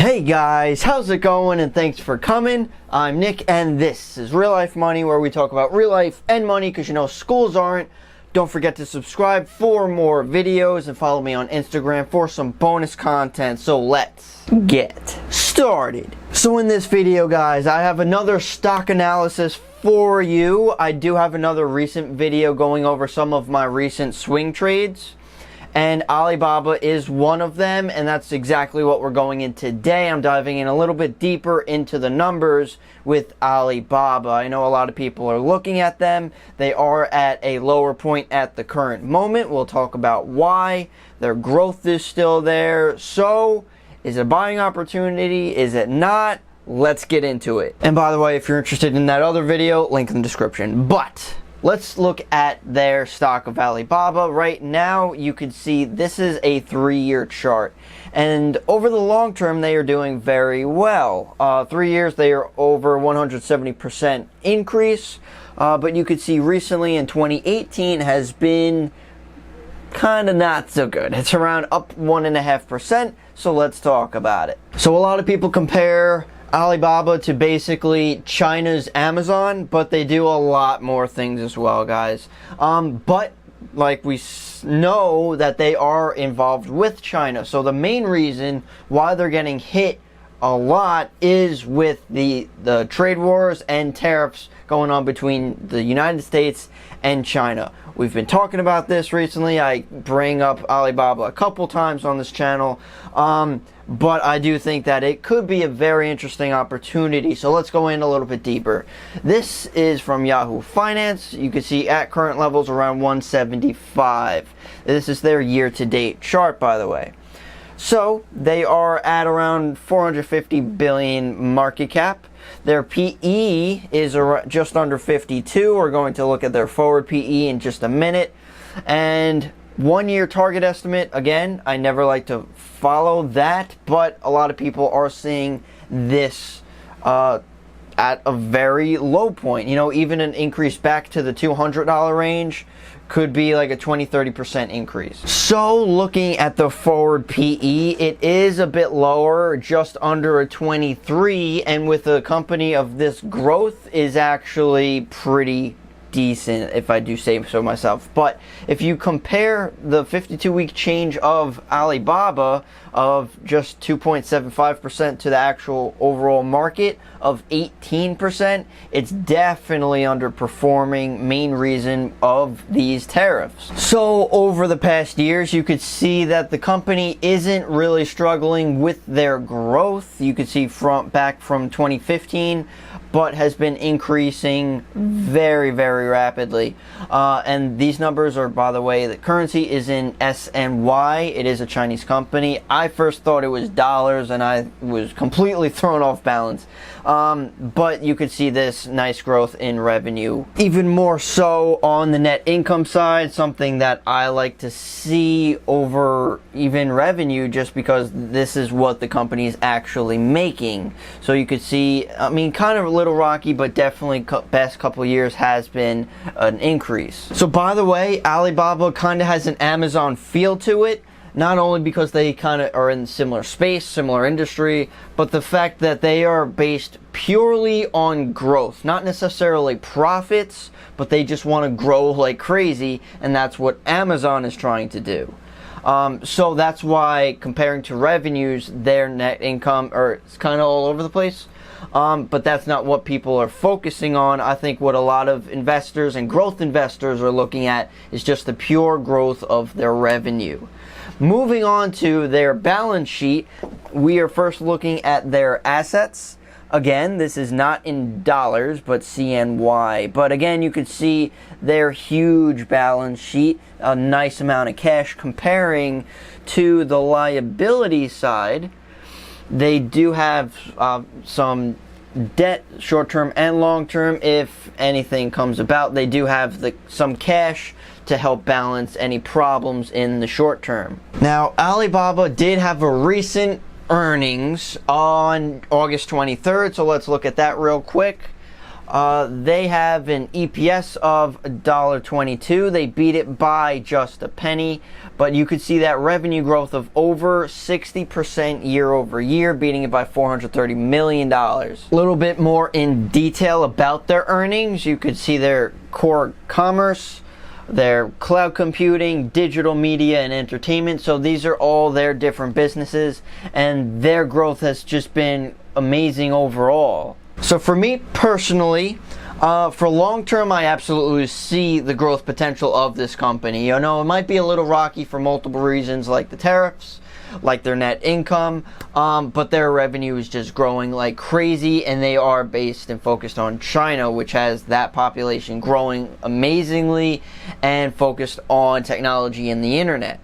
Hey guys, how's it going, and thanks for coming. I'm Nick and this is Real Life Money, where we talk about real life and money because you know schools aren't. Don't forget to subscribe for more videos and follow me on Instagram for some bonus content. So let's get started. So in this video guys, I have another stock analysis for you. I do have another recent video going over some of my recent swing trades, and Alibaba is one of them, and that's exactly what we're going in today. I'm diving in a little bit deeper into the numbers with Alibaba. I know a lot of people are looking at them. They are at a lower point at the current moment. We'll talk about why. Their growth is still there. So, is it a buying opportunity? Is it not? Let's get into it. And by the way, if you're interested in that other video, link in the description. But let's look at their stock of Alibaba. Right now, you can see this is a 3-year chart. And over the long term, they are doing very well. 3 years, they are over 170% increase. But you could see recently in 2018 has been kind of not so good. It's around up 1.5%. So let's talk about it. So a lot of people compare Alibaba to basically China's Amazon, but they do a lot more things as well, guys. But like we know that they are involved with China. So the main reason why they're getting hit a lot is with the trade wars and tariffs going on between the United States and China. We've been talking about this recently. I bring up Alibaba a couple times on this channel. But I do think that it could be a very interesting opportunity. So let's go in a little bit deeper. This is from Yahoo Finance. You can see at current levels around 175. This is their year-to-date chart, by the way. So they are at around 450 billion market cap. Their PE is just under 52. We're going to look at their forward PE in just a minute. And 1-year target estimate, again, I never like to follow that, but a lot of people are seeing this at a very low point. You know, even an increase back to the $200 range could be like a 20-30% increase. So looking at the forward PE, it is a bit lower, just under a 23, and with a company of this growth is actually pretty decent, if I do say so myself. But if you compare the 52-week change of Alibaba of just 2.75% to the actual overall market of 18%, it's definitely underperforming. Main reason of these tariffs. So over the past years, you could see that the company isn't really struggling with their growth. You could see back from 2015, but has been increasing very, very rapidly. And these numbers are, by the way, the currency is in SNY. It is a Chinese company. I first thought it was dollars, and I was completely thrown off balance. But you could see this nice growth in revenue. Even more so on the net income side, something that I like to see over even revenue, just because this is what the company is actually making. So you could see, I mean, kind of a little rocky, but definitely past couple years has been an increase. So by the way, Alibaba kind of has an Amazon feel to it. Not only because they kind of are in similar space, similar industry, but the fact that they are based purely on growth. Not necessarily profits, but they just want to grow like crazy, and that's what Amazon is trying to do. So that's why, comparing to revenues, their net income is kind of all over the place. But that's not what people are focusing on. I think what a lot of investors and growth investors are looking at is just the pure growth of their revenue. Moving on to their balance sheet, we are first looking at their assets. Again, this is not in dollars, but CNY. But again, you can see their huge balance sheet, a nice amount of cash. Comparing to the liability side, they do have some debt, short-term and long-term. If anything comes about, they do have some cash to help balance any problems in the short term. Now, Alibaba did have a recent earnings on August 23rd, so let's look at that real quick. They have an EPS of $1.22. They beat it by just a penny, but you could see that revenue growth of over 60% year over year, beating it by $430 million. A little bit more in detail about their earnings. You could see their core commerce, their cloud computing, digital media, and entertainment. So these are all their different businesses, and their growth has just been amazing overall. So for me personally, for long term, I absolutely see the growth potential of this company. You know, it might be a little rocky for multiple reasons, like the tariffs, like their net income, but their revenue is just growing like crazy, and they are based and focused on China, which has that population growing amazingly and focused on technology and the internet.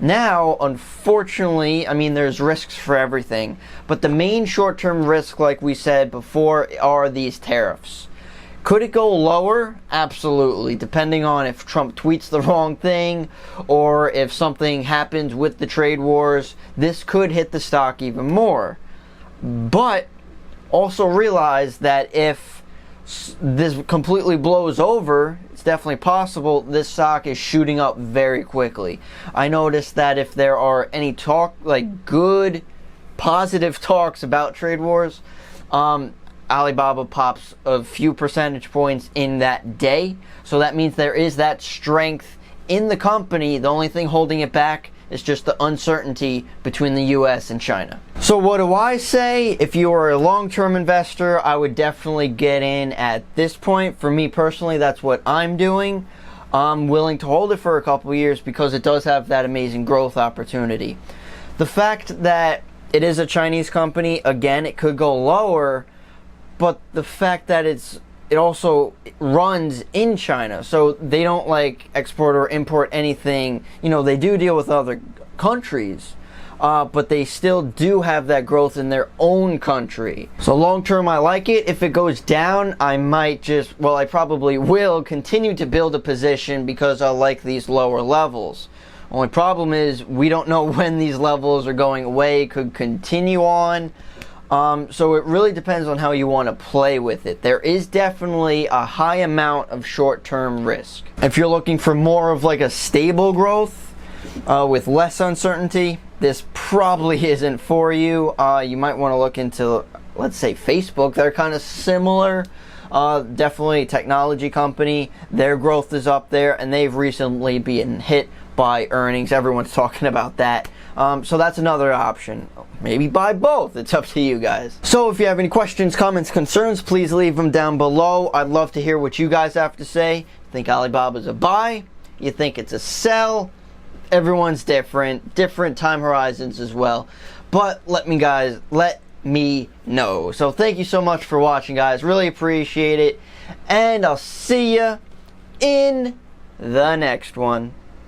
Now, unfortunately, I mean, there's risks for everything, but the main short-term risk, like we said before, are these tariffs. Could it go lower? Absolutely, depending on if Trump tweets the wrong thing or if something happens with the trade wars. This could hit the stock even more. But also realize that if this completely blows over, it's definitely possible this stock is shooting up very quickly. I noticed that if there are any talk, like good, positive talks about trade wars, Alibaba pops a few percentage points in that day. So that means there is that strength in the company. The only thing holding it back is just the uncertainty between the US and China. So what do I say? If you are a long-term investor, I would definitely get in at this point. For me personally, that's what I'm doing. I'm willing to hold it for a couple of years because it does have that amazing growth opportunity. The fact that it is a Chinese company, again, it could go lower, but the fact that it also runs in China, so they don't like export or import anything. You know, they do deal with other countries, but they still do have that growth in their own country. So long term, I like it. If it goes down, I might I probably will continue to build a position because I like these lower levels. Only problem is we don't know when these levels are going away, could continue on. So it really depends on how you want to play with it. There is definitely a high amount of short-term risk. If you're looking for more of like a stable growth with less uncertainty, this probably isn't for you. You might want to look into, let's say, Facebook. They're kind of similar. Definitely a technology company. Their growth is up there, and they've recently been hit by earnings. Everyone's talking about that. So that's another option. Maybe buy both. It's up to you guys. So if you have any questions, comments, concerns, please leave them down below. I'd love to hear what you guys have to say. Think Alibaba's a buy? You think it's a sell? Everyone's different time horizons as well. But let me know. So thank you so much for watching, guys. Really appreciate it. And I'll see you in the next one.